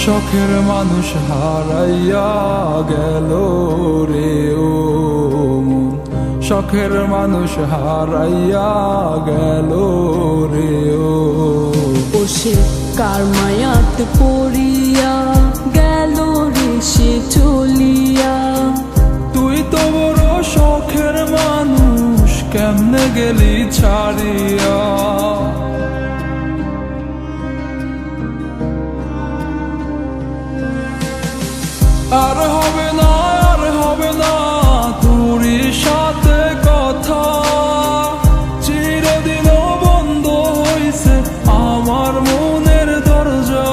শখের মানুষ হারাইয়া গেল রে ও মন, শখের মানুষ হারাইয়া গেল রে ও। সে কার মায়াত পড়িয়া গেল রে সে চলিয়া। তুই তো বড় শখের মানুষ, কেমনে গেলি ছাড়িয়া। আর হবে না, আর হবে না তোরই সাথে কথা, চিরদিন বন্ধ হইছে আমার মনের দরজা।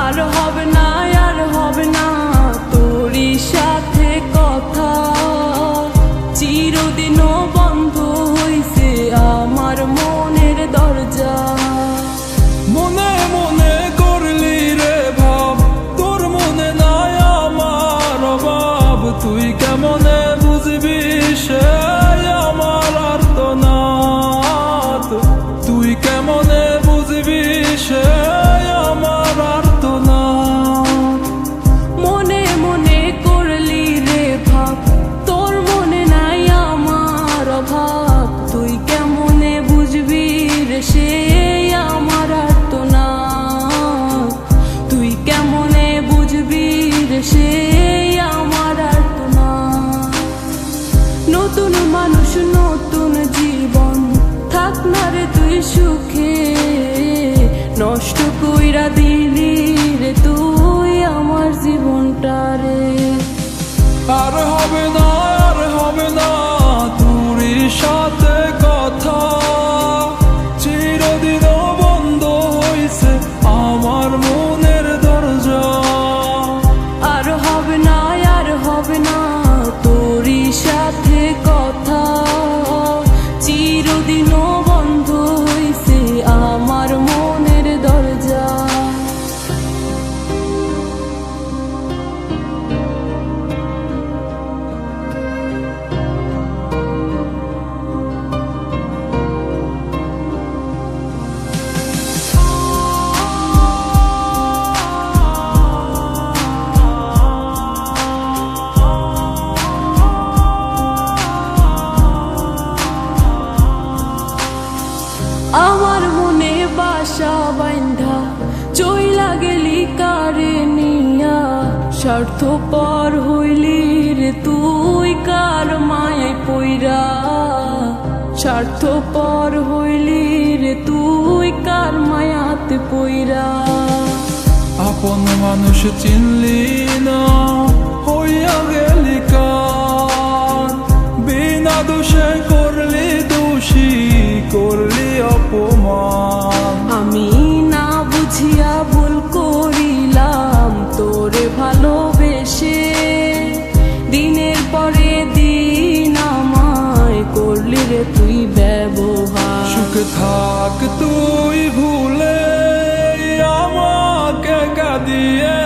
আর হবে না, আর হবে না তোরই সাথে কথা, চিরদিনও বন্ধ হইছে আমার মনের দরজা। মনে মনে করলি রে ভাব, তোর মনে নাই আমার অভাব। তুই কেমনে বুঝবি সে আমার আর্তনাদ, তুই কেমনে বুঝবি সে আমার আর্তনাদ। মনে মনে করলি রে ভাব, তোর মনে নাই আমার অভাব। তুই কেমনে বুঝবি রে সে আমার আর্তনাদ, তুই কেমনে বুঝবি রে সে আমার আর্তনাদ। নতুন মানুষ নতুন জীবন, থাক না রে তুই সুখে, নষ্ট কইরা দিলি রে তুই আমার জীবনটা রে। আর হবে না, আর হবে না তোরই সাথে কথা, চিরদিন বন্ধ হইছে আমার মনের দরজা। আর হবে না, আর হবে না তোরই সাথে কথা, চিরদিনও বন্ধ হইছে আমার মনের দরজা। আমার মনে বাসা বাইন্ধা চইলা গেলি কারে নিয়া, স্বার্থপর হইলি রে তুই কার মায়ায় পইরা। স্বার্থপর হইলি রে তুই কার মায়াতে পইরা। আপন মানুষ চিনলি না, হইয়া গেলি কার। বিনা দোষে করলি দোষী, করলি অপমান। আমি না বুঝিয়া ভুল করিলাম তোরে ভালোবেসে, দিনের পরে দিন আমায় করলি রে তুই ব্যবহার। সুখে থাক তুই ভুলে আমাকে কাঁদিয়ে,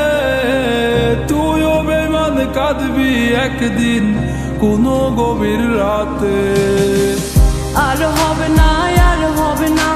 তুইও বেমান কাঁদবি একদিন কোনো গভীর রাতে। আর হবে না, আর হবে না